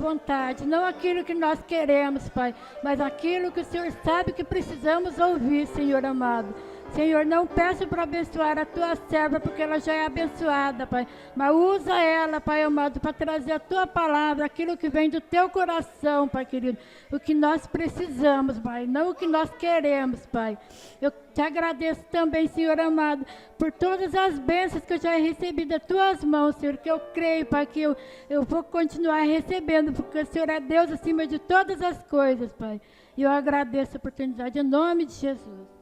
vontade, não aquilo que nós queremos, Pai, mas aquilo que o Senhor sabe que precisamos ouvir, Senhor amado. Senhor, não peço para abençoar a tua serva, porque ela já é abençoada, Pai. Mas usa ela, Pai amado, para trazer a tua palavra, aquilo que vem do teu coração, Pai querido. O que nós precisamos, Pai, não o que nós queremos, Pai. Eu te agradeço também, Senhor amado, por todas as bênçãos que eu já recebi das tuas mãos, Senhor, que eu creio, Pai, que eu vou continuar recebendo, porque o Senhor é Deus acima de todas as coisas, Pai. E eu agradeço a oportunidade, em nome de Jesus.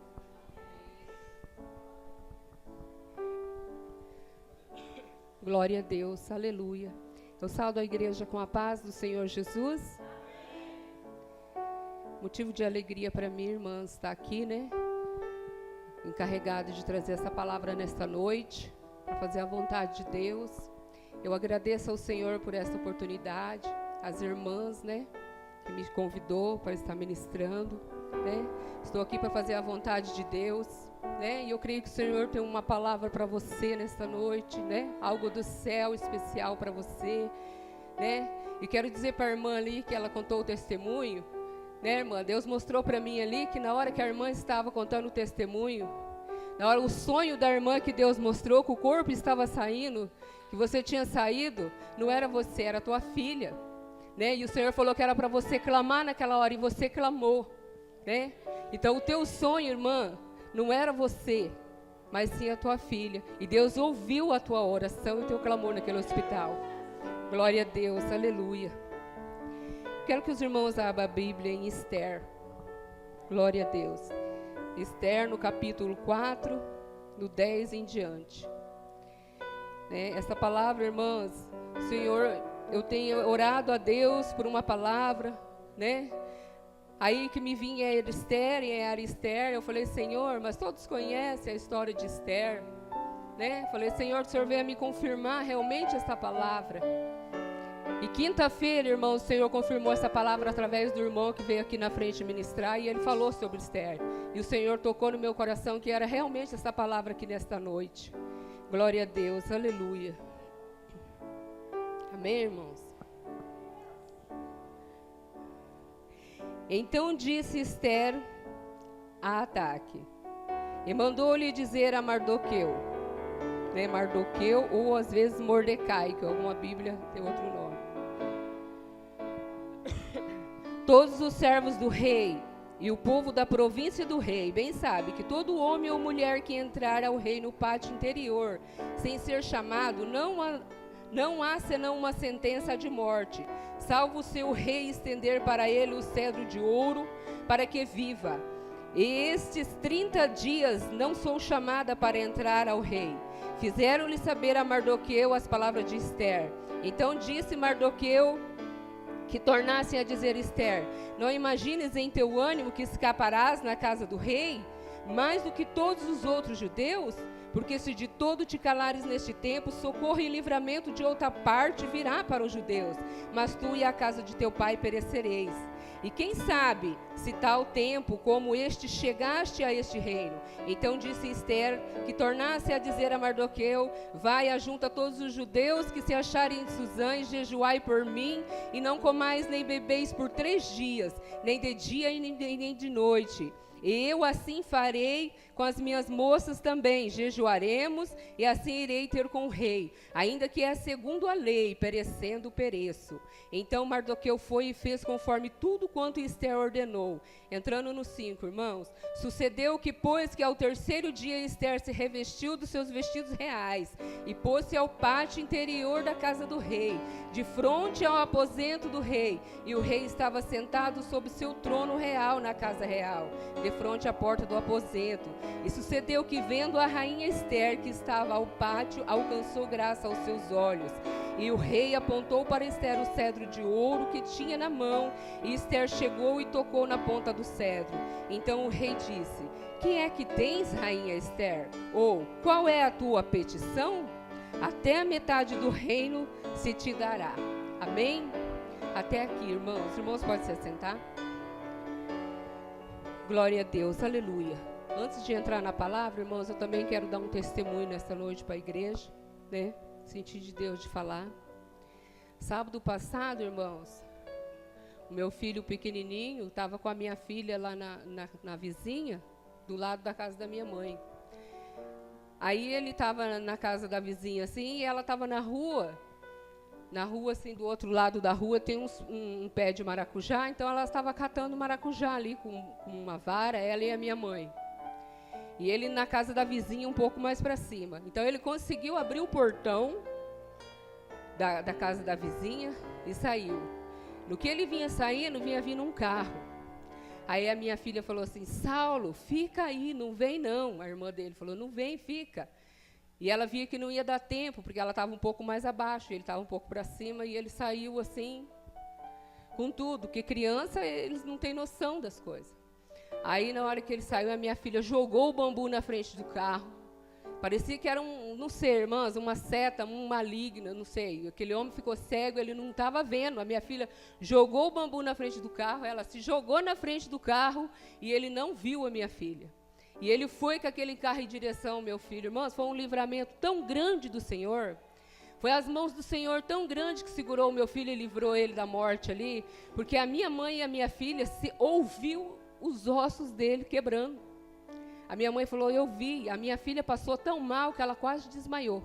Glória a Deus, aleluia. Eu saúdo a igreja com a paz do Senhor Jesus. Motivo de alegria para mim, irmã, estar aqui, né? Encarregada de trazer essa palavra nesta noite, para fazer a vontade de Deus. Eu agradeço ao Senhor por essa oportunidade, as irmãs, né? Que me convidou para estar ministrando, né? Estou aqui para fazer a vontade de Deus. Né? E eu creio que o Senhor tem uma palavra para você nesta noite, né? Algo do céu especial para você, né? E quero dizer para a irmã ali que ela contou o testemunho, né, irmã? Deus mostrou para mim ali que na hora que a irmã estava contando o testemunho, na hora o sonho da irmã que Deus mostrou, que o corpo estava saindo, que você tinha saído, não era você, era a tua filha, né? E o Senhor falou que era para você clamar naquela hora e você clamou, né? Então o teu sonho, irmã, não era você, mas sim a tua filha. E Deus ouviu a tua oração e o teu clamor naquele hospital. Glória a Deus, aleluia. Quero que os irmãos abram a Bíblia em Esther. Glória a Deus. Esther no capítulo 4, do 10 em diante. Né? Essa palavra, irmãs, Senhor, eu tenho orado a Deus por uma palavra, né? Aí que me vinha Esther, e era Esther, eu falei, Senhor, mas todos conhecem a história de Esther, né? Falei, Senhor, o Senhor venha me confirmar realmente essa palavra. E quinta-feira, irmão, o Senhor confirmou essa palavra através do irmão que veio aqui na frente ministrar, e ele falou sobre Esther. E o Senhor tocou no meu coração que era realmente essa palavra aqui nesta noite. Glória a Deus, aleluia. Amém, irmãos? Então disse Esther a Ataque, e mandou-lhe dizer a Mardoqueu, né, Mardoqueu, ou às vezes Mordecai, que alguma Bíblia tem outro nome. Todos os servos do rei e o povo da província do rei bem sabe que todo homem ou mulher que entrar ao rei no pátio interior, sem ser chamado, não há senão uma sentença de morte, salvo o seu rei estender para ele o cedro de ouro, para que viva. E estes 30 dias não sou chamada para entrar ao rei. Fizeram-lhe saber a Mardoqueu as palavras de Esther. Então disse Mardoqueu que tornassem a dizer Esther, não imagines em teu ânimo que escaparás na casa do rei, mais do que todos os outros judeus? Porque se de todo te calares neste tempo, socorro e livramento de outra parte virá para os judeus, mas tu e a casa de teu pai perecereis. E quem sabe, se tal tempo como este chegaste a este reino. Então disse Esther, que tornasse a dizer a Mardoqueu, vai, ajunta todos os judeus que se acharem em Suzã e jejuai por mim, e não comais nem bebeis por 3 dias, nem de dia e nem de noite. E eu assim farei com as minhas moças também, jejuaremos, e assim irei ter com o rei, ainda que é segundo a lei, perecendo pereço. Então Mardoqueu foi e fez conforme tudo quanto Esther ordenou. Entrando no 5, irmãos, sucedeu que, pois que ao 3º dia Esther se revestiu dos seus vestidos reais, e pôs-se ao pátio interior da casa do rei, de frente ao aposento do rei, e o rei estava sentado sobre seu trono real na casa real, de frente à porta do aposento. E sucedeu que, vendo a rainha Esther, que estava ao pátio, alcançou graça aos seus olhos. E o rei apontou para Esther o cedro de ouro que tinha na mão, e Esther chegou e tocou na ponta do cedro. Então o rei disse, que é que tens, rainha Esther? Ou, qual é a tua petição? Até a metade do reino se te dará. Amém? Até aqui, irmãos. Os irmãos podem se assentar? Glória a Deus, aleluia. Antes de entrar na palavra, irmãos, eu também quero dar um testemunho nesta noite para a igreja, né? Senti de Deus de falar. Sábado passado, irmãos, meu filho pequenininho, estava com a minha filha lá na vizinha, do lado da casa da minha mãe. Aí ele estava na casa da vizinha, assim, e ela estava na rua, assim, do outro lado da rua tem um pé de maracujá, então ela estava catando maracujá ali com uma vara, ela e a minha mãe. E ele na casa da vizinha, um pouco mais para cima. Então ele conseguiu abrir o portão da casa da vizinha e saiu. No que ele vinha saindo, vinha vindo um carro. Aí a minha filha falou assim: Saulo, fica aí, não vem não. A irmã dele falou: não vem, fica. E ela via que não ia dar tempo, porque ela estava um pouco mais abaixo, ele estava um pouco para cima, e ele saiu assim, com tudo, porque criança, eles não têm noção das coisas. Aí, na hora que ele saiu, a minha filha jogou o bambu na frente do carro. Parecia que era não sei, irmãs, uma seta, um maligno, não sei. Aquele homem ficou cego, ele não estava vendo. A minha filha jogou o bambu na frente do carro, ela se jogou na frente do carro e ele não viu a minha filha. E ele foi com aquele carro em direção ao meu filho. Irmãs, foi um livramento tão grande do Senhor. Foi as mãos do Senhor tão grande que segurou o meu filho e livrou ele da morte ali. Porque a minha mãe e a minha filha ouviu os ossos dele quebrando. A minha mãe falou: eu vi, a minha filha passou tão mal que ela quase desmaiou.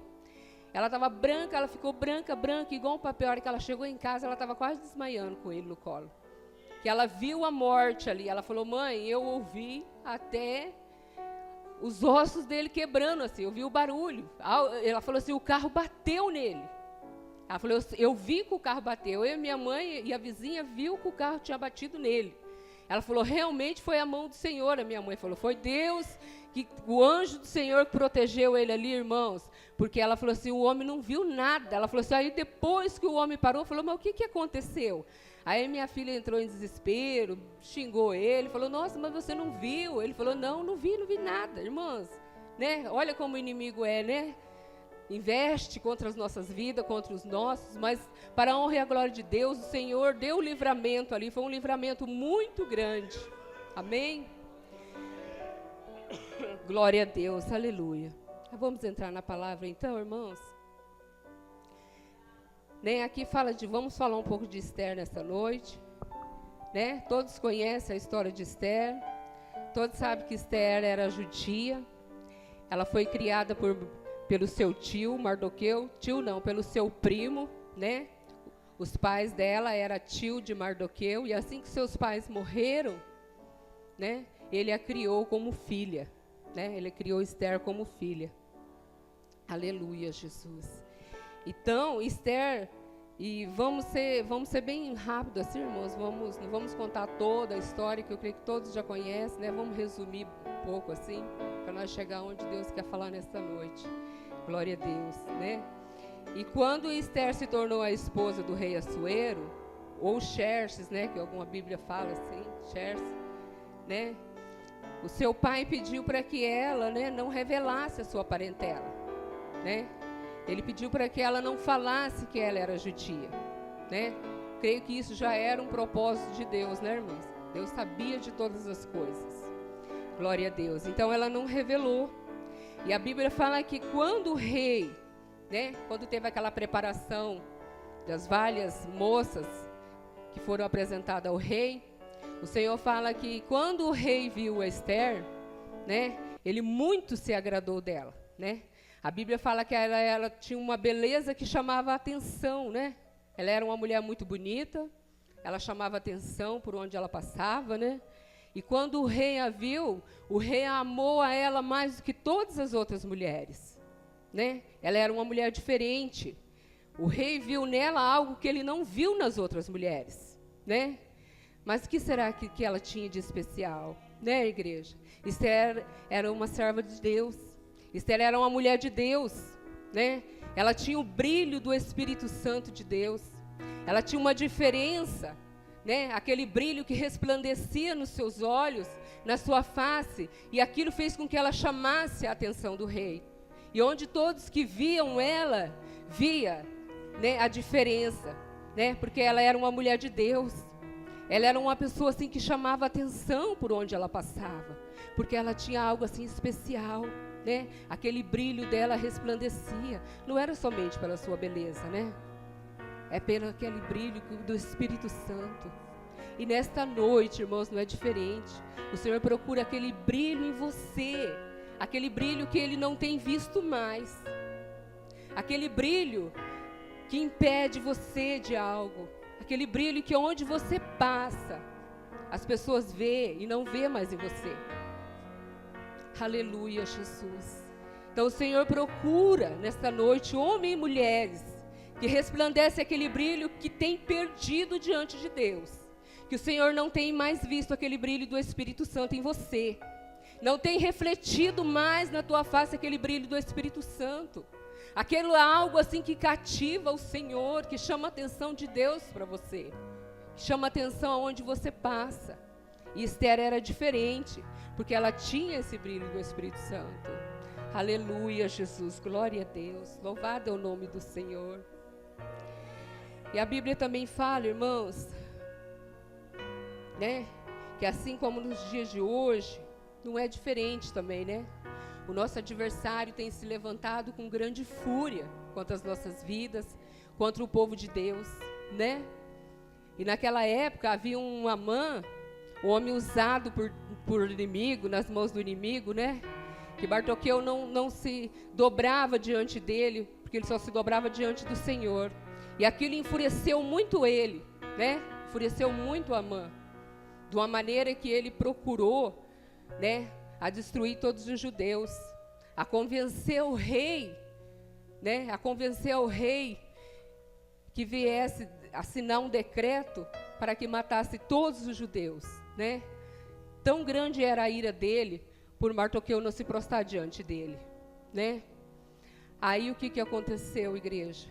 Ela estava branca, ela ficou branca, igual um papel. A hora que ela chegou em casa, ela estava quase desmaiando com ele no colo. Que ela viu a morte ali. Ela falou: mãe, eu ouvi até os ossos dele quebrando, assim, eu vi o barulho. Ela falou assim: o carro bateu nele. Ela falou: eu vi que o carro bateu. Eu e minha mãe e a vizinha viu que o carro tinha batido nele. Ela falou: realmente foi a mão do Senhor. A minha mãe falou: foi Deus, o anjo do Senhor que protegeu ele ali, irmãos. Porque ela falou assim: o homem não viu nada. Ela falou assim: aí depois que o homem parou, falou: mas o que aconteceu? Aí minha filha entrou em desespero, xingou ele, falou: nossa, mas você não viu? Ele falou: não vi nada, irmãs. Né? Olha como o inimigo é, né? Investe contra as nossas vidas, contra os nossos, mas para a honra e a glória de Deus, o Senhor deu o livramento ali, foi um livramento muito grande. Amém? Glória a Deus, aleluia. Vamos entrar na palavra então, irmãos? Né, aqui vamos falar um pouco de Esther nessa noite. Né? Todos conhecem a história de Esther, todos sabem que Esther era judia, ela foi criada pelo seu tio, Mardoqueu, pelo seu primo, né? Os pais dela eram tio de Mardoqueu, e assim que seus pais morreram, né? Ele a criou como filha, né? Ele criou Esther como filha. Aleluia, Jesus. Então, Esther, e vamos ser bem rápido assim, irmãos, não vamos contar toda a história, que eu creio que todos já conhecem, né? Vamos resumir um pouco assim, para nós chegar onde Deus quer falar nesta noite. Glória a Deus, né? E quando Esther se tornou a esposa do rei Assuero, ou Xerxes, né, que alguma Bíblia fala assim, Xerxes, né? O seu pai pediu para que ela, né, não revelasse a sua parentela, né? Ele pediu para que ela não falasse que ela era judia, né? Creio que isso já era um propósito de Deus, né, irmãs? Deus sabia de todas as coisas. Glória a Deus. Então ela não revelou. E a Bíblia fala que quando o rei, né, quando teve aquela preparação das várias moças que foram apresentadas ao rei, o Senhor fala que quando o rei viu Esther, né, ele muito se agradou dela, né? A Bíblia fala que ela tinha uma beleza que chamava a atenção, né? Ela era uma mulher muito bonita, ela chamava a atenção por onde ela passava, né? E quando o rei a viu, o rei amou a ela mais do que todas as outras mulheres, né? Ela era uma mulher diferente. O rei viu nela algo que ele não viu nas outras mulheres, né? Mas o que será que ela tinha de especial, né, igreja? Esther era uma serva de Deus. Esther era uma mulher de Deus, né? Ela tinha o brilho do Espírito Santo de Deus. Ela tinha uma diferença, né? Aquele brilho que resplandecia nos seus olhos, na sua face, e aquilo fez com que ela chamasse a atenção do rei. E onde todos que viam ela, via, né, a diferença, né? Porque ela era uma mulher de Deus. Ela era uma pessoa assim que chamava a atenção por onde ela passava, porque ela tinha algo assim especial, né? Aquele brilho dela resplandecia. Não era somente pela sua beleza, né? É pelo aquele brilho do Espírito Santo. E nesta noite, irmãos, não é diferente. O Senhor procura aquele brilho em você, aquele brilho que Ele não tem visto mais, aquele brilho que impede você de algo, aquele brilho que onde você passa, as pessoas veem e não vê mais em você. Aleluia, Jesus. Então o Senhor procura nesta noite homens e mulheres que resplandecem aquele brilho que tem perdido diante de Deus, que o Senhor não tem mais visto aquele brilho do Espírito Santo em você, não tem refletido mais na tua face aquele brilho do Espírito Santo, aquele algo assim que cativa o Senhor, que chama a atenção de Deus para você, que chama a atenção aonde você passa. E Esther era diferente, porque ela tinha esse brilho do Espírito Santo. Aleluia, Jesus, glória a Deus, louvado é o nome do Senhor. E a Bíblia também fala, irmãos, né, que assim como nos dias de hoje, não é diferente também, né? O nosso adversário tem se levantado com grande fúria contra as nossas vidas, contra o povo de Deus, né? E naquela época havia um Amã, um homem usado por inimigo, nas mãos do inimigo, né? Que Mardoqueu não se dobrava diante dele, porque ele só se dobrava diante do Senhor. E aquilo enfureceu muito ele, né? Enfureceu muito Amã, de uma maneira que ele procurou, né, a destruir todos os judeus, a convencer o rei, né? A convencer o rei que viesse assinar um decreto para que matasse todos os judeus, né? Tão grande era a ira dele por Mardoqueu não se prostrar diante dele, né? Aí o que aconteceu, igreja?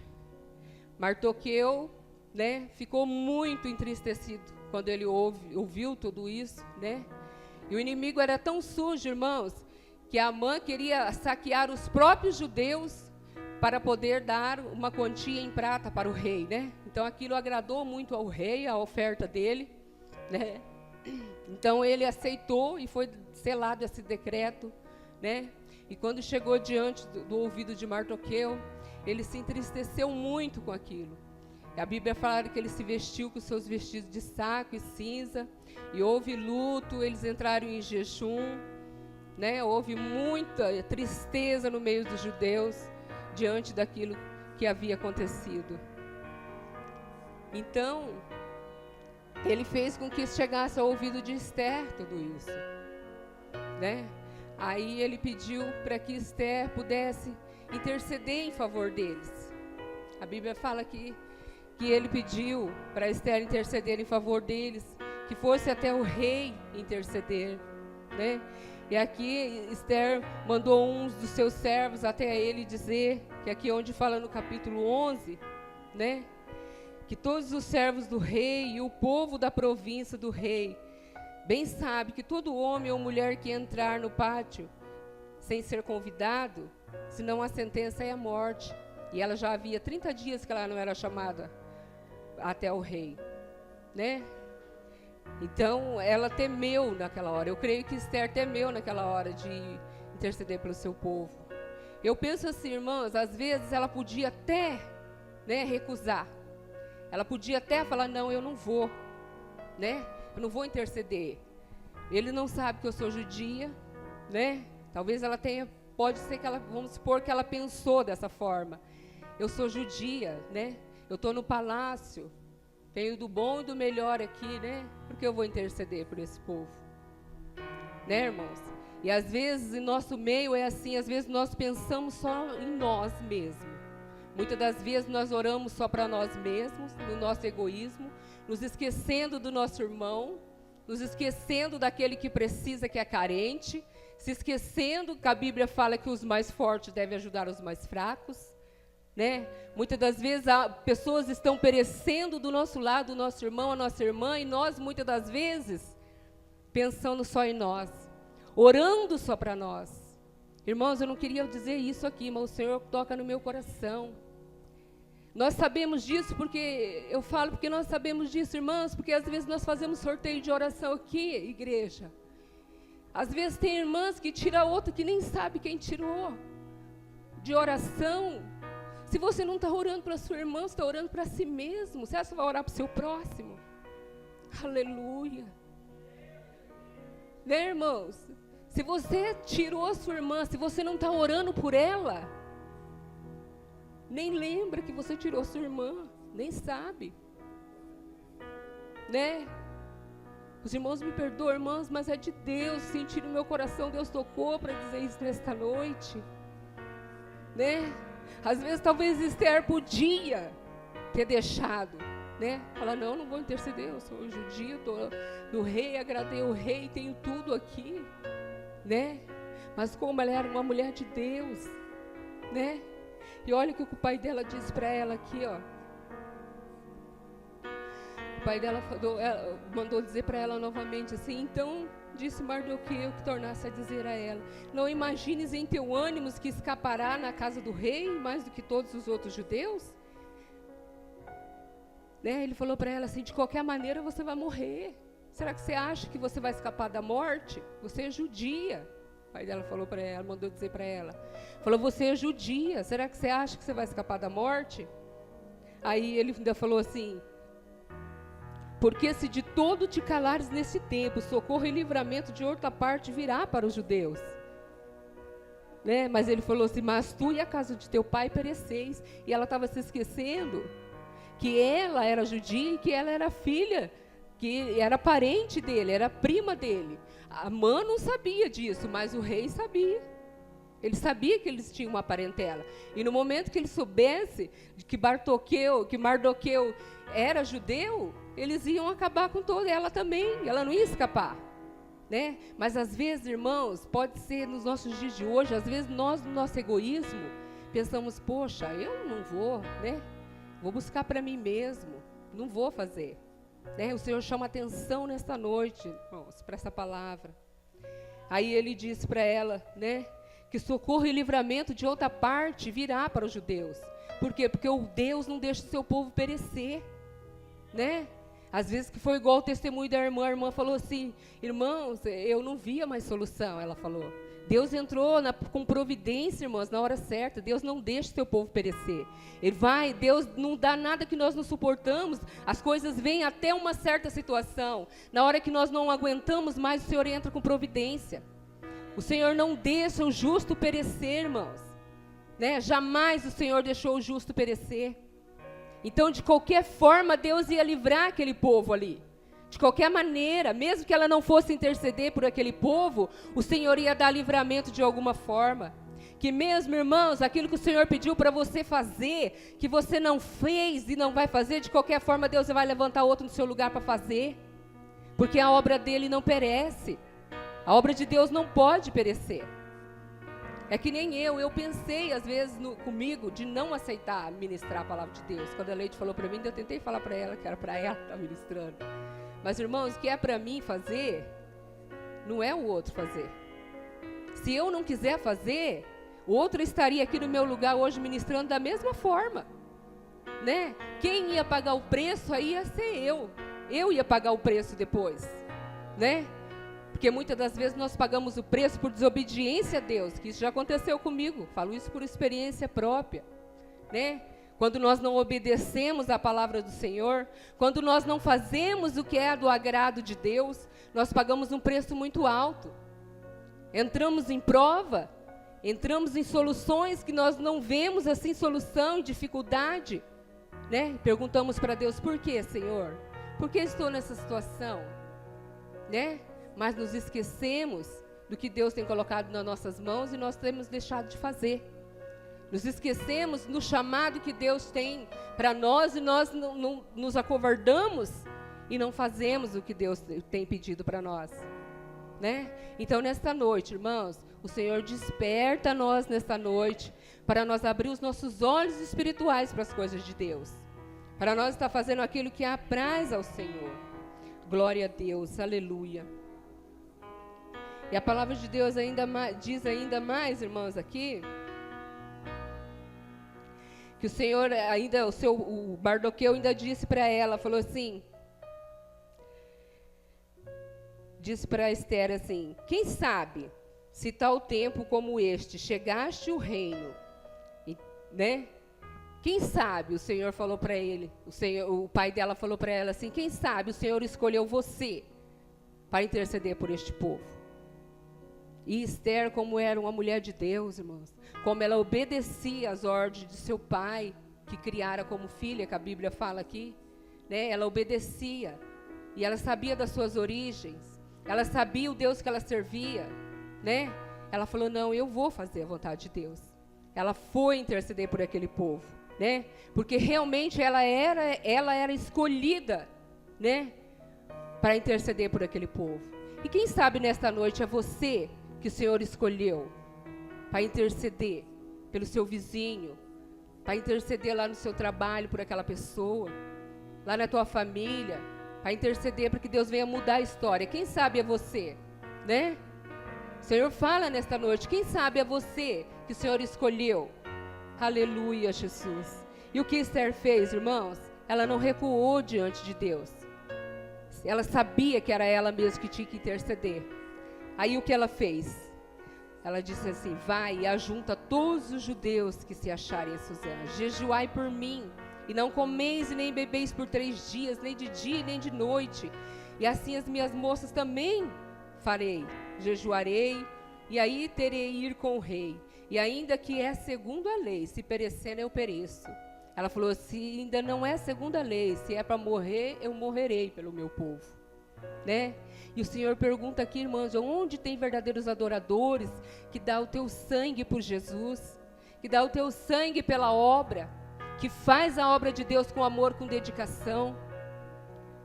Mardoqueu, né, ficou muito entristecido quando ele ouviu tudo isso, né? E o inimigo era tão sujo, irmãos, que Amã queria saquear os próprios judeus para poder dar uma quantia em prata para o rei, né? Então aquilo agradou muito ao rei, a oferta dele, né? Então ele aceitou e foi selado esse decreto, né? E quando chegou diante do ouvido de Mardoqueu, ele se entristeceu muito com aquilo. A Bíblia fala que ele se vestiu com seus vestidos de saco e cinza, e houve luto, eles entraram em jejum, né? Houve muita tristeza no meio dos judeus, diante daquilo que havia acontecido. Então, ele fez com que chegasse ao ouvido de Esther tudo isso, né? Aí ele pediu para que Esther pudesse interceder em favor deles. A Bíblia fala que ele pediu para Esther interceder em favor deles, que fosse até o rei interceder, né? E aqui Esther mandou uns dos seus servos até ele dizer, que aqui onde fala no capítulo 11, né? Que todos os servos do rei e o povo da província do rei bem sabe que todo homem ou mulher que entrar no pátio sem ser convidado, senão a sentença é a morte. E ela já havia 30 dias que ela não era chamada até o rei, né? Então ela temeu naquela hora. Eu creio que Esther temeu naquela hora de interceder pelo seu povo. Eu penso assim, irmãs, às vezes ela podia até, né, recusar. Ela podia até falar, não, eu não vou, né? Eu não vou interceder. Ele não sabe que eu sou judia, né? Talvez ela tenha, pode ser que ela, vamos supor que ela pensou dessa forma. Eu sou judia, né? Eu estou no palácio, tenho do bom e do melhor aqui, né? Porque eu vou interceder por esse povo, né, irmãos? E às vezes em nosso meio é assim, às vezes nós pensamos só em nós mesmos. Muitas das vezes nós oramos só para nós mesmos, no nosso egoísmo, nos esquecendo do nosso irmão, nos esquecendo daquele que precisa, que é carente, se esquecendo que a Bíblia fala que os mais fortes devem ajudar os mais fracos, né? Muitas das vezes pessoas estão perecendo do nosso lado, o nosso irmão, a nossa irmã, e nós muitas das vezes pensando só em nós, orando só para nós. Irmãos, eu não queria dizer isso aqui, mas o Senhor toca no meu coração. Nós sabemos disso eu falo porque nós sabemos disso, irmãos, porque às vezes nós fazemos sorteio de oração aqui, igreja. Às vezes tem irmãs que tiram outra que nem sabe quem tirou de oração. Se você não está orando para a sua irmã, você está orando para si mesmo. Você acha que vai orar para o seu próximo? Aleluia. Né, irmãos? Se você tirou a sua irmã, se você não está orando por ela, nem lembra que você tirou sua irmã, nem sabe. Né? Os irmãos me perdoam, irmãos, mas é de Deus, sentir no meu coração, Deus tocou para dizer isso nesta noite. Né? Às vezes talvez Esther podia ter deixado, né? Falar, não vou interceder, eu sou judia, estou no rei, agradei o rei, tenho tudo aqui, né? Mas como ela era uma mulher de Deus, né? E olha o que o pai dela disse para ela aqui, ó. O pai dela mandou dizer para ela novamente assim, então disse Mardoqueu que tornasse a dizer a ela, não imagines em teu ânimo que escapará na casa do rei mais do que todos os outros judeus? Né? Ele falou para ela assim, de qualquer maneira você vai morrer. Será que você acha que você vai escapar da morte? Você é judia. O pai dela falou para ela, mandou dizer para ela. Falou, você é judia. Será que você acha que você vai escapar da morte? Aí ele ainda falou assim, porque se de todo te calares nesse tempo, socorro e livramento de outra parte virá para os judeus. Né? Mas ele falou assim, mas tu e a casa de teu pai pereceis. E ela estava se esquecendo que ela era judia e que ela era filha, que era parente dele, era prima dele. A mãe não sabia disso, mas o rei sabia. Ele sabia que eles tinham uma parentela. E no momento que ele soubesse que Mardoqueu era judeu, eles iam acabar com toda ela também, ela não ia escapar. Né? Mas às vezes, irmãos, pode ser nos nossos dias de hoje, às vezes nós, no nosso egoísmo, pensamos, poxa, eu não vou, né? Vou buscar para mim mesmo, não vou fazer. Né? O Senhor chama atenção nesta noite, irmãos, para essa palavra. Aí ele disse para ela, né, que socorro e livramento de outra parte virá para os judeus. Por quê? Porque o Deus não deixa o seu povo perecer. Né? Às vezes que foi igual o testemunho da irmã, a irmã falou assim, irmãos, eu não via mais solução, ela falou. Deus entrou com providência, irmãos, na hora certa. Deus não deixa o seu povo perecer. Deus não dá nada que nós não suportamos. As coisas vêm até uma certa situação. Na hora que nós não aguentamos mais, o Senhor entra com providência. O Senhor não deixa o justo perecer, irmãos. Né? Jamais o Senhor deixou o justo perecer. Então, de qualquer forma, Deus ia livrar aquele povo ali. De qualquer maneira, mesmo que ela não fosse interceder por aquele povo, o Senhor ia dar livramento de alguma forma. Que mesmo, irmãos, aquilo que o Senhor pediu para você fazer, que você não fez e não vai fazer, de qualquer forma Deus vai levantar outro no seu lugar para fazer. Porque a obra dele não perece. A obra de Deus não pode perecer. É que nem eu pensei às vezes comigo de não aceitar ministrar a palavra de Deus. Quando a Leite falou para mim, eu tentei falar para ela que era para ela estar ministrando. Mas, irmãos, o que é para mim fazer, não é o outro fazer. Se eu não quiser fazer, o outro estaria aqui no meu lugar hoje ministrando da mesma forma. Né? Quem ia pagar o preço aí ia ser eu. Eu ia pagar o preço depois. Né? Porque muitas das vezes nós pagamos o preço por desobediência a Deus, que isso já aconteceu comigo. Falo isso por experiência própria. Né? Quando nós não obedecemos a palavra do Senhor, quando nós não fazemos o que é do agrado de Deus, nós pagamos um preço muito alto. Entramos em prova, entramos em soluções que nós não vemos assim solução, dificuldade, né? Perguntamos para Deus, por que, Senhor? Por que estou nessa situação? Né? Mas nos esquecemos do que Deus tem colocado nas nossas mãos e nós temos deixado de fazer. Nos esquecemos do chamado que Deus tem para nós e nós não nos acovardamos e não fazemos o que Deus tem pedido para nós. Né? Então, nesta noite, irmãos, o Senhor desperta nós nesta noite para nós abrir os nossos olhos espirituais para as coisas de Deus. Para nós estar fazendo aquilo que apraz ao Senhor. Glória a Deus, aleluia. E a palavra de Deus diz ainda mais, irmãos, aqui, que o Senhor ainda, o Mardoqueu ainda disse para ela, falou assim, disse para Esther assim, quem sabe, se tal tempo como este chegaste o reino, né? Quem sabe, o Senhor falou para ele, o pai dela falou para ela assim, quem sabe o Senhor escolheu você para interceder por este povo. E Esther, como era uma mulher de Deus, irmãos, como ela obedecia às ordens de seu pai, que criara como filha, que a Bíblia fala aqui, né? Ela obedecia, e ela sabia das suas origens, ela sabia o Deus que ela servia, né? Ela falou, não, eu vou fazer a vontade de Deus. Ela foi interceder por aquele povo, né? Porque realmente ela era escolhida, né? Para interceder por aquele povo. E quem sabe nesta noite é você que o Senhor escolheu para interceder pelo seu vizinho, para interceder lá no seu trabalho por aquela pessoa, lá na tua família, para interceder para que Deus venha mudar a história. Quem sabe é você, né? O Senhor fala nesta noite, quem sabe é você que o Senhor escolheu. Aleluia, Jesus. E o que Esther fez, irmãos? Ela não recuou diante de Deus. Ela sabia que era ela mesma que tinha que interceder. Aí o que ela fez? Ela disse assim, vai e ajunta todos os judeus que se acharem em Suzã. Jejuai por mim, e não comeis e nem bebeis por 3 dias, nem de dia nem de noite. E assim as minhas moças também farei. Jejuarei, e aí terei ir com o rei. E ainda que é segundo a lei, se perecendo eu pereço. Ela falou, se ainda não é segundo a lei, se é para morrer, eu morrerei pelo meu povo, né? E o Senhor pergunta aqui, irmãos, onde tem verdadeiros adoradores, que dá o teu sangue por Jesus, que dá o teu sangue pela obra, que faz a obra de Deus com amor, com dedicação.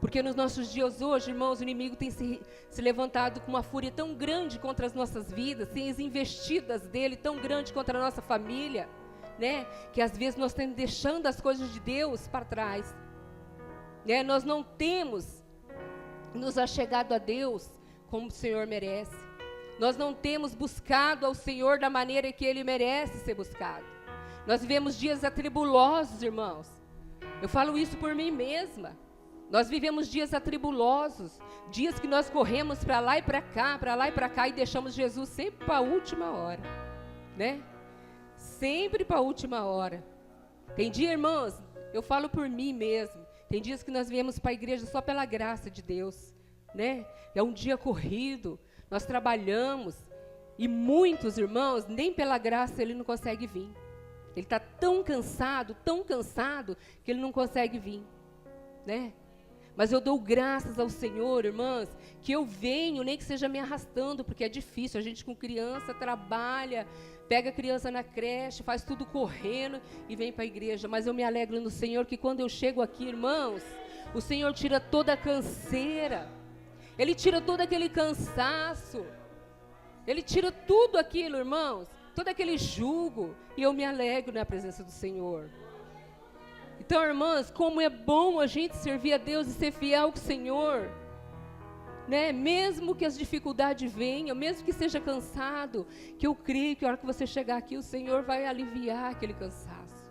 Porque nos nossos dias hoje, irmãos, o inimigo tem se levantado com uma fúria tão grande contra as nossas vidas, tem as investidas dele tão grande contra a nossa família, né? Que às vezes nós estamos deixando as coisas de Deus para trás, né? Nós não temos nos achegado a Deus como o Senhor merece. Nós não temos buscado ao Senhor da maneira que Ele merece ser buscado. Nós vivemos dias atribulosos, irmãos. Eu falo isso por mim mesma. Nós vivemos dias atribulosos, dias que nós corremos para lá e para cá, e deixamos Jesus sempre para a última hora, né? Sempre para a última hora. Tem dia, irmãos, eu falo por mim mesmo, tem dias que nós viemos para a igreja só pela graça de Deus, né? É um dia corrido, nós trabalhamos, e muitos irmãos, nem pela graça ele não consegue vir. Ele está tão cansado, que ele não consegue vir, né? Mas eu dou graças ao Senhor, irmãs, que eu venho, nem que seja me arrastando, porque é difícil, a gente com criança trabalha, pega a criança na creche, faz tudo correndo e vem para a igreja. Mas eu me alegro no Senhor que quando eu chego aqui, irmãos, o Senhor tira toda a canseira, Ele tira todo aquele cansaço, Ele tira tudo aquilo, irmãos, todo aquele jugo, e eu me alegro na presença do Senhor. Então, irmãs, como é bom a gente servir a Deus e ser fiel ao Senhor, né? Mesmo que as dificuldades venham, mesmo que seja cansado, que eu creio que a hora que você chegar aqui, o Senhor vai aliviar aquele cansaço.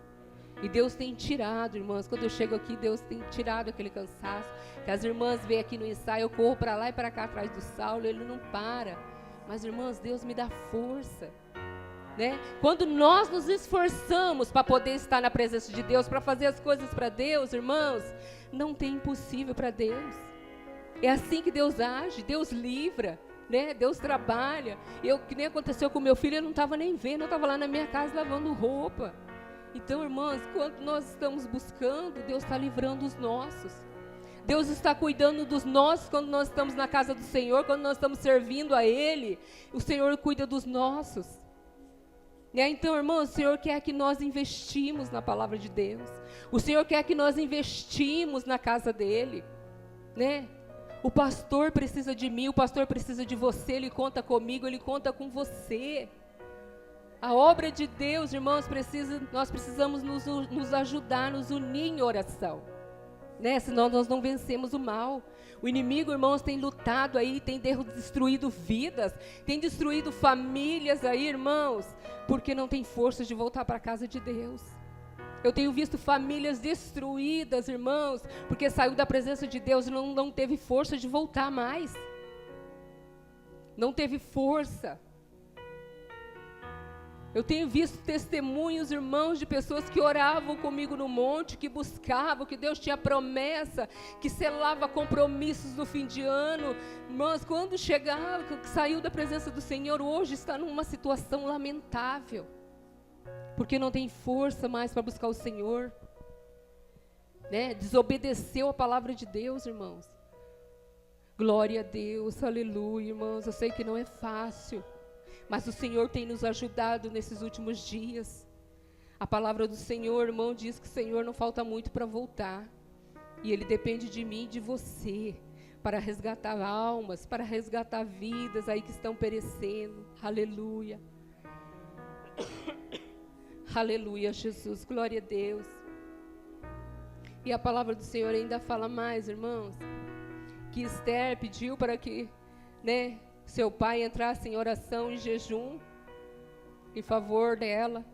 E Deus tem tirado, irmãs, quando eu chego aqui, Deus tem tirado aquele cansaço, que as irmãs veem aqui no ensaio, eu corro para lá e para cá atrás do Saulo, ele não para. Mas, irmãs, Deus me dá força, né? Quando nós nos esforçamos para poder estar na presença de Deus, para fazer as coisas para Deus, irmãos, não tem impossível para Deus. É assim que Deus age, Deus livra, né? Deus trabalha. Que nem aconteceu com meu filho, eu não estava nem vendo, eu estava lá na minha casa lavando roupa. Então, irmãs, quando nós estamos buscando, Deus está livrando os nossos. Deus está cuidando dos nossos quando nós estamos na casa do Senhor, quando nós estamos servindo a Ele, o Senhor cuida dos nossos. Então, irmãos, o Senhor quer que nós investimos na palavra de Deus. O Senhor quer que nós investimos na casa dEle, né? O pastor precisa de mim, o pastor precisa de você, ele conta comigo, ele conta com você. A obra de Deus, irmãos, nós precisamos nos ajudar, nos unir em oração, né? Senão nós não vencemos o mal. O inimigo, irmãos, tem lutado aí, tem destruído vidas, tem destruído famílias aí, irmãos, porque não tem força de voltar para a casa de Deus. Eu tenho visto famílias destruídas, irmãos, porque saiu da presença de Deus e não teve força de voltar mais. Não teve força. Eu tenho visto testemunhos, irmãos, de pessoas que oravam comigo no monte, que buscavam, que Deus tinha promessa, que selava compromissos no fim de ano. Mas quando chegava, que saiu da presença do Senhor, hoje está numa situação lamentável, porque não tem força mais para buscar o Senhor, né? Desobedeceu a palavra de Deus, irmãos. Glória a Deus, aleluia, irmãos. Eu sei que não é fácil, mas o Senhor tem nos ajudado nesses últimos dias. A palavra do Senhor, irmão, diz que o Senhor não falta muito para voltar. E Ele depende de mim e de você, para resgatar almas, para resgatar vidas aí que estão perecendo. Aleluia. Aleluia, Jesus, glória a Deus. E a palavra do Senhor ainda fala mais, irmãos, que Esther pediu para que, né, seu pai entrasse em oração e jejum em favor dela,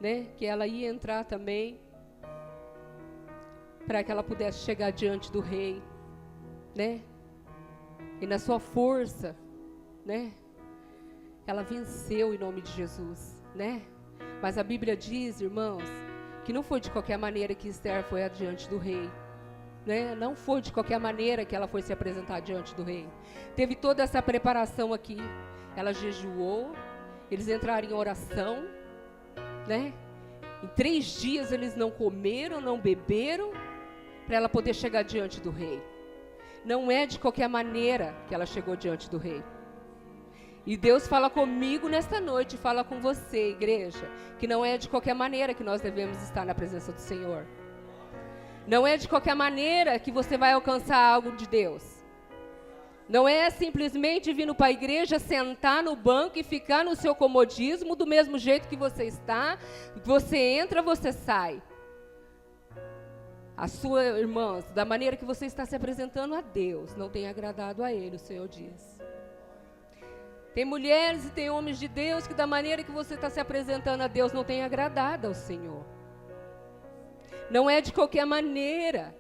né, que ela ia entrar também, para que ela pudesse chegar diante do rei, né, e na sua força, né, ela venceu em nome de Jesus, né, mas a Bíblia diz, irmãos, que não foi de qualquer maneira que Esther foi adiante do rei, né? Não foi de qualquer maneira que ela foi se apresentar diante do rei. Teve toda essa preparação aqui. Ela jejuou, eles entraram em oração, né? Em 3 dias eles não comeram, não beberam, para ela poder chegar diante do rei. Não é de qualquer maneira que ela chegou diante do rei. E Deus fala comigo nesta noite, fala com você, igreja, que não é de qualquer maneira que nós devemos estar na presença do Senhor. Não é de qualquer maneira que você vai alcançar algo de Deus. Não é simplesmente vir para a igreja, sentar no banco e ficar no seu comodismo do mesmo jeito que você está. Você entra, você sai. A sua irmã, da maneira que você está se apresentando a Deus, não tem agradado a Ele, o Senhor diz. Tem mulheres e tem homens de Deus que da maneira que você está se apresentando a Deus não tem agradado ao Senhor. Não é de qualquer maneira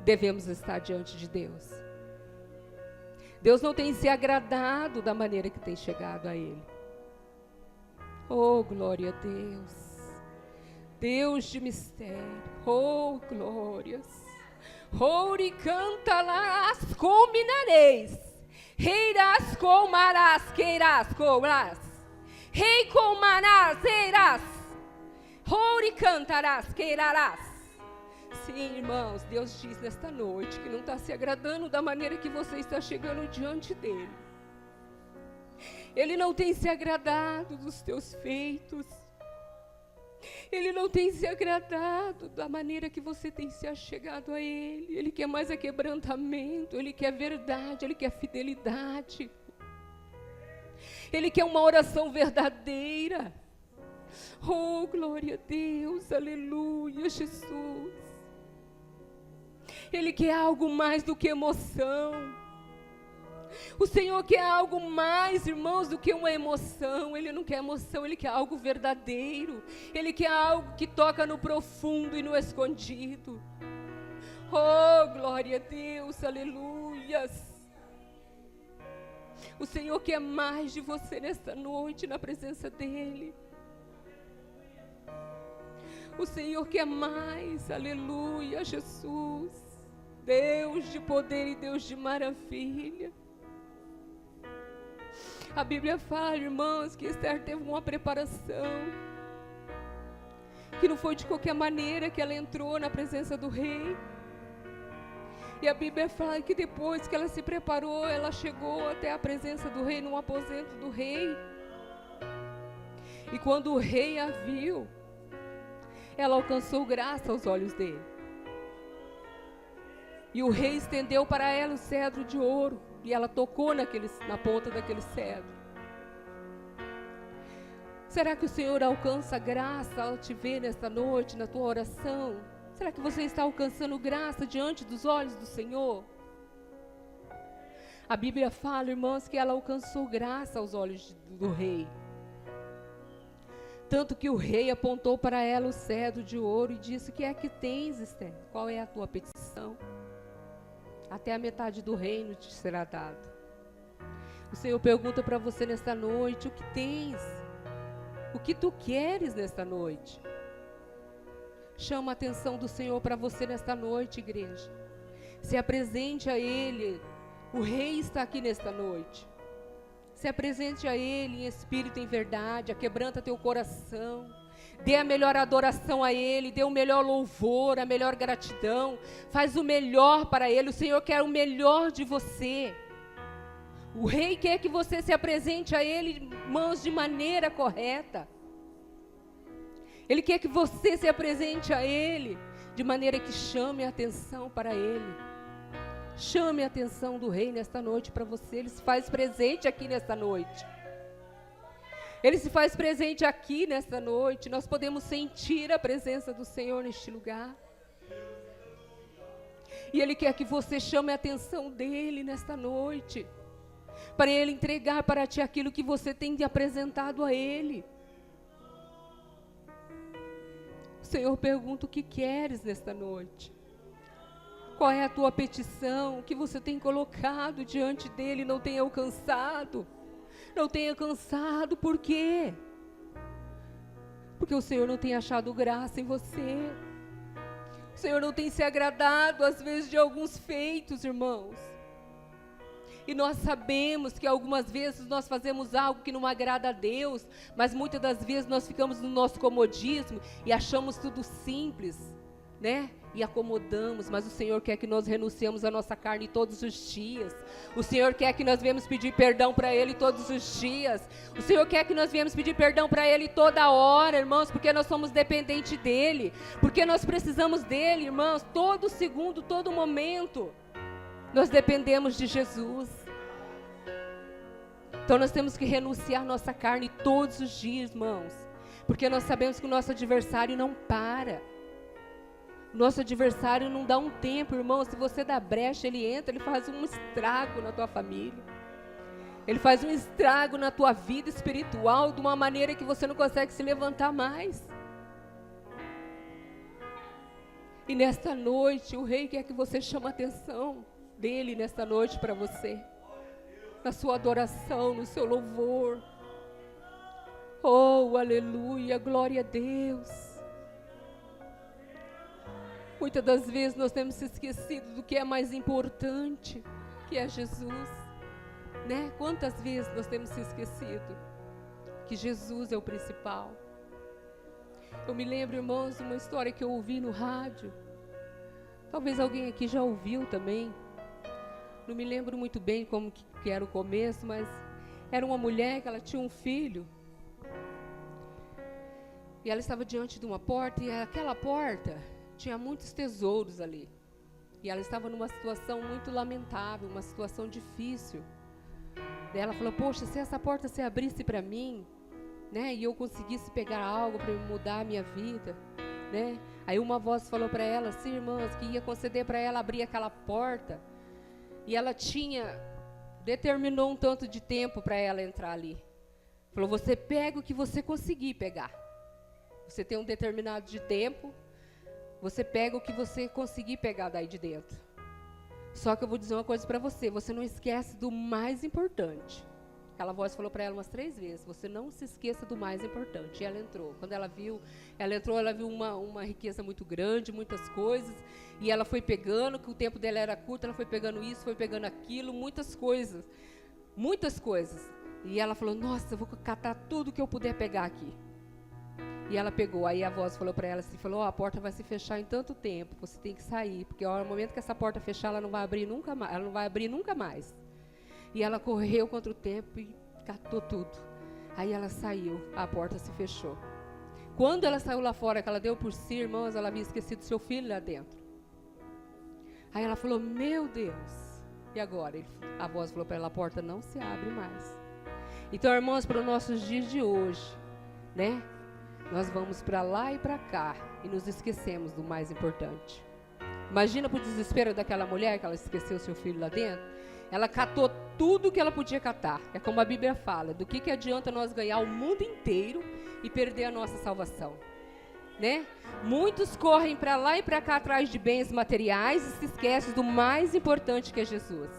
devemos estar diante de Deus. Deus não tem se agradado da maneira que tem chegado a Ele. Oh, glória a Deus. Deus de mistério. Oh, glórias. Ori canta las combinareis. Reiras comarás, queirás, comarás. Rei comarás, eirás. Ori cantarás, queirarás. Sim, irmãos, Deus diz nesta noite que não está se agradando da maneira que você está chegando diante dEle. Ele não tem se agradado dos teus feitos. Ele não tem se agradado da maneira que você tem se achegado a Ele. Ele quer mais quebrantamento, Ele quer verdade, Ele quer fidelidade. Ele quer uma oração verdadeira. Oh, glória a Deus, aleluia, Jesus. Ele quer algo mais do que emoção. O Senhor quer algo mais, irmãos, do que uma emoção. Ele não quer emoção, Ele quer algo verdadeiro. Ele quer algo que toca no profundo e no escondido. Oh, glória a Deus, aleluias. O Senhor quer mais de você nesta noite, na presença dEle. O Senhor quer mais, aleluia, Jesus. Deus de poder e Deus de maravilha. A Bíblia fala, irmãos, que Esther teve uma preparação, que não foi de qualquer maneira que ela entrou na presença do rei. E a Bíblia fala que depois que ela se preparou, ela chegou até a presença do rei, num aposento do rei. E quando o rei a viu, ela alcançou graça aos olhos dele. E o rei estendeu para ela o cedro de ouro. E ela tocou na ponta daquele cedro. Será que o Senhor alcança graça ao te ver nesta noite, na tua oração? Será que você está alcançando graça diante dos olhos do Senhor? A Bíblia fala, irmãos, que ela alcançou graça aos olhos do rei. Tanto que o rei apontou para ela o cedro de ouro e disse: o que é que tens, Esther? Qual é a tua petição? Até a metade do reino te será dado. O Senhor pergunta para você nesta noite: o que tens? O que tu queres nesta noite? Chama a atenção do Senhor para você nesta noite, igreja. Se apresente a Ele. O Rei está aqui nesta noite. Se apresente a Ele em espírito e em verdade. Quebranta teu coração. Dê a melhor adoração a Ele. Dê o melhor louvor, a melhor gratidão. Faz o melhor para Ele. O Senhor quer o melhor de você. O Rei quer que você se apresente a Ele, irmãos, de maneira correta. Ele quer que você se apresente a Ele de maneira que chame a atenção para Ele. Chame a atenção do Rei nesta noite para você. Ele se faz presente aqui nesta noite. Ele se faz presente aqui nesta noite. Nós podemos sentir a presença do Senhor neste lugar. E Ele quer que você chame a atenção dEle nesta noite. Para Ele entregar para ti aquilo que você tem apresentado a Ele. O Senhor pergunta: o que queres nesta noite? Qual é a tua petição? O que você tem colocado diante dEle e não tem alcançado? Não tem alcançado, por quê? Porque o Senhor não tem achado graça em você. O Senhor não tem se agradado, às vezes, de alguns feitos, irmãos. E nós sabemos que algumas vezes nós fazemos algo que não agrada a Deus, mas muitas das vezes nós ficamos no nosso comodismo e achamos tudo simples, né? E acomodamos, mas o Senhor quer que nós renunciemos à nossa carne todos os dias. O Senhor quer que nós venhamos pedir perdão para Ele todos os dias. O Senhor quer que nós venhamos pedir perdão para Ele toda hora, irmãos, porque nós somos dependentes dEle, porque nós precisamos dEle, irmãos, todo segundo, todo momento. Nós dependemos de Jesus. Então nós temos que renunciar nossa carne todos os dias, irmãos, porque nós sabemos que o nosso adversário não para. O nosso adversário não dá um tempo, irmão. Se você dá brecha, ele entra, ele faz um estrago na tua família. Ele faz um estrago na tua vida espiritual de uma maneira que você não consegue se levantar mais. E nesta noite, o Rei quer que você chame a atenção dele nesta noite para você. Na sua adoração, no seu louvor. Oh, aleluia, glória a Deus. Muitas das vezes nós temos se esquecido do que é mais importante, que é Jesus, né? Quantas vezes nós temos se esquecido que Jesus é o principal? Eu me lembro, irmãos, de uma história que eu ouvi no rádio. Talvez alguém aqui já ouviu também. Não me lembro muito bem como que era o começo, mas era uma mulher que ela tinha um filho. E ela estava diante de uma porta, e aquela porta tinha muitos tesouros ali. E ela estava numa situação muito lamentável, uma situação difícil. Daí ela falou: poxa, se essa porta se abrisse para mim, né, e eu conseguisse pegar algo para mudar a minha vida, né? Aí uma voz falou para ela assim, irmãs, que ia conceder para ela abrir aquela porta. E ela determinou um tanto de tempo para ela entrar ali. Falou: você pega o que você conseguir pegar. Você tem um determinado de tempo, você pega o que você conseguir pegar daí de dentro. Só que eu vou dizer uma coisa para você: você não esquece do mais importante. Aquela voz falou para ela umas 3 vezes: você não se esqueça do mais importante. E ela entrou. Quando ela viu, ela viu uma riqueza muito grande, muitas coisas. E ela foi pegando, que o tempo dela era curto, ela foi pegando isso, foi pegando aquilo, muitas coisas. Muitas coisas. E ela falou: nossa, eu vou catar tudo que eu puder pegar aqui. E ela pegou. Aí a voz falou para ela assim, falou: a porta vai se fechar em tanto tempo, você tem que sair, porque no momento que essa porta fechar, ela não vai abrir nunca mais. Ela não vai abrir nunca mais. E ela correu contra o tempo e catou tudo. Aí ela saiu, a porta se fechou. Quando ela saiu lá fora, que ela deu por si, irmãos, ela havia esquecido seu filho lá dentro. Aí ela falou: meu Deus, e agora? A voz falou para ela: a porta não se abre mais. Então, irmãos, para os nossos dias de hoje, né? Nós vamos para lá e para cá e nos esquecemos do mais importante. Imagina para o desespero daquela mulher, que ela esqueceu seu filho lá dentro. Ela catou tudo que ela podia catar. É como a Bíblia fala: do que adianta nós ganhar o mundo inteiro e perder a nossa salvação, né? Muitos correm para lá e para cá atrás de bens materiais e se esquecem do mais importante, que é Jesus,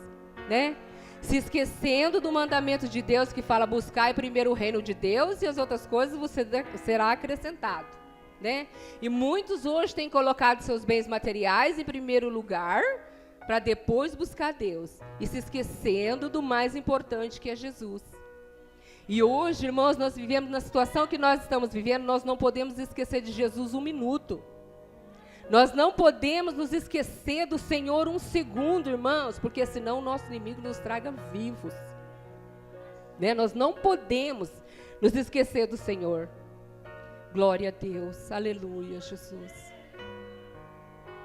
né? se esquecendo do mandamento de Deus que fala buscar primeiro o reino de Deus e as outras coisas você será acrescentado, né? E muitos hoje têm colocado seus bens materiais em primeiro lugar para depois buscar Deus e se esquecendo do mais importante que é Jesus. E hoje, irmãos, nós vivemos na situação que nós estamos vivendo, nós não podemos esquecer de Jesus um minuto. Nós não podemos nos esquecer do Senhor um segundo, irmãos, porque senão o nosso inimigo nos traga vivos. Né? Nós não podemos nos esquecer do Senhor. Glória a Deus, aleluia, Jesus.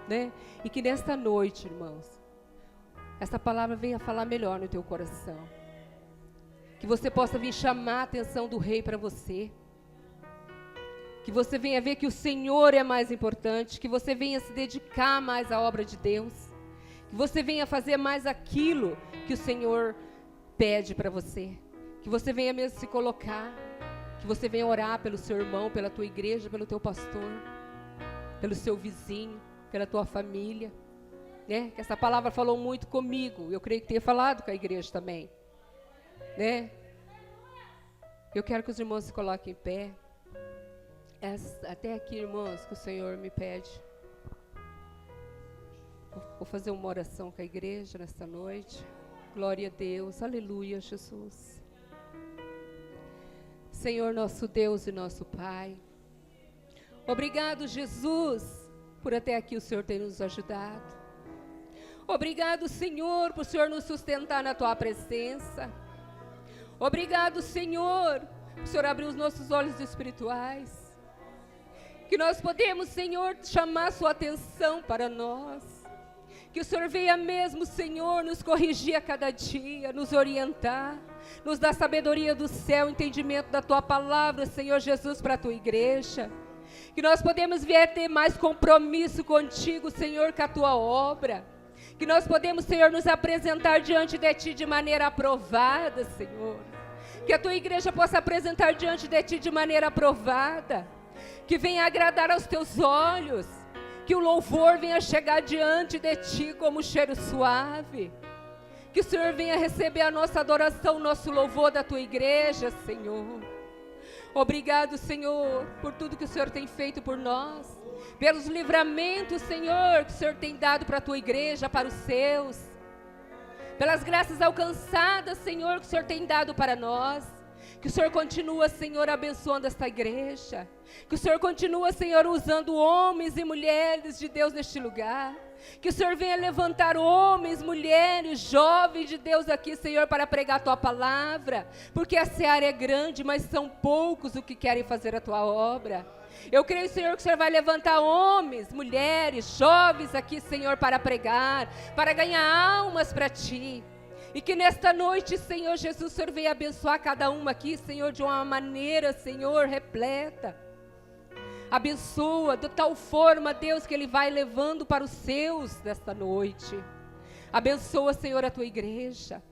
Né? E que nesta noite, irmãos, essa palavra venha falar melhor no teu coração. Que você possa vir chamar a atenção do Rei para você. Que você venha ver que o Senhor é mais importante, que você venha se dedicar mais à obra de Deus, que você venha fazer mais aquilo que o Senhor pede para você, que você venha mesmo se colocar, que você venha orar pelo seu irmão, pela tua igreja, pelo teu pastor, pelo seu vizinho, pela tua família, né? Que essa palavra falou muito comigo, eu creio que tenha falado com a igreja também, né? Eu quero que os irmãos se coloquem em pé. Até aqui, irmãos, que o Senhor me pede. Vou fazer uma oração com a igreja nesta noite. Glória a Deus, aleluia, Jesus. Senhor, nosso Deus e nosso Pai, obrigado, Jesus, por até aqui o Senhor ter nos ajudado. Obrigado, Senhor, por o Senhor nos sustentar na Tua presença. Obrigado, Senhor, por o Senhor abrir os nossos olhos espirituais. Que nós podemos, Senhor, chamar Sua atenção para nós. Que o Senhor venha mesmo, Senhor, nos corrigir a cada dia, nos orientar, nos dar sabedoria do céu, entendimento da Tua palavra, Senhor Jesus, para a Tua igreja. Que nós podemos vir ter mais compromisso contigo, Senhor, com a Tua obra. Que nós podemos, Senhor, nos apresentar diante de Ti de maneira aprovada, Senhor. Que a Tua igreja possa apresentar diante de Ti de maneira aprovada. Que venha agradar aos Teus olhos. Que o louvor venha chegar diante de Ti como um cheiro suave. Que o Senhor venha receber a nossa adoração, o nosso louvor da Tua igreja, Senhor. Obrigado, Senhor, por tudo que o Senhor tem feito por nós. Pelos livramentos, Senhor, que o Senhor tem dado para a Tua igreja, para os seus. Pelas graças alcançadas, Senhor, que o Senhor tem dado para nós. Que o Senhor continua, Senhor, abençoando esta igreja. Que o Senhor continua, Senhor, usando homens e mulheres de Deus neste lugar. Que o Senhor venha levantar homens, mulheres, jovens de Deus aqui, Senhor, para pregar a Tua palavra. Porque a seara é grande, mas são poucos os que querem fazer a Tua obra. Eu creio, Senhor, que o Senhor vai levantar homens, mulheres, jovens aqui, Senhor, para pregar, para ganhar almas para Ti. E que nesta noite, Senhor Jesus, o Senhor venha abençoar cada uma aqui, Senhor, de uma maneira, Senhor, repleta. Abençoa de tal forma, Deus, que Ele vai levando para os seus nesta noite. Abençoa, Senhor, a Tua igreja.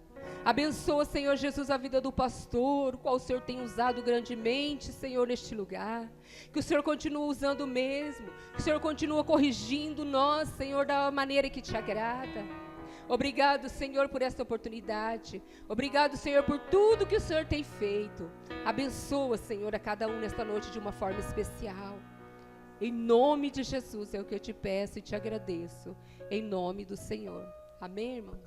Abençoa, Senhor Jesus, a vida do pastor, o qual o Senhor tem usado grandemente, Senhor, neste lugar. Que o Senhor continue usando mesmo. Que o Senhor continue corrigindo nós, Senhor, da maneira que Te agrada. Obrigado, Senhor, por esta oportunidade. Obrigado, Senhor, por tudo que o Senhor tem feito. Abençoa, Senhor, a cada um nesta noite de uma forma especial. Em nome de Jesus é o que eu te peço e te agradeço. Em nome do Senhor. Amém, irmãos?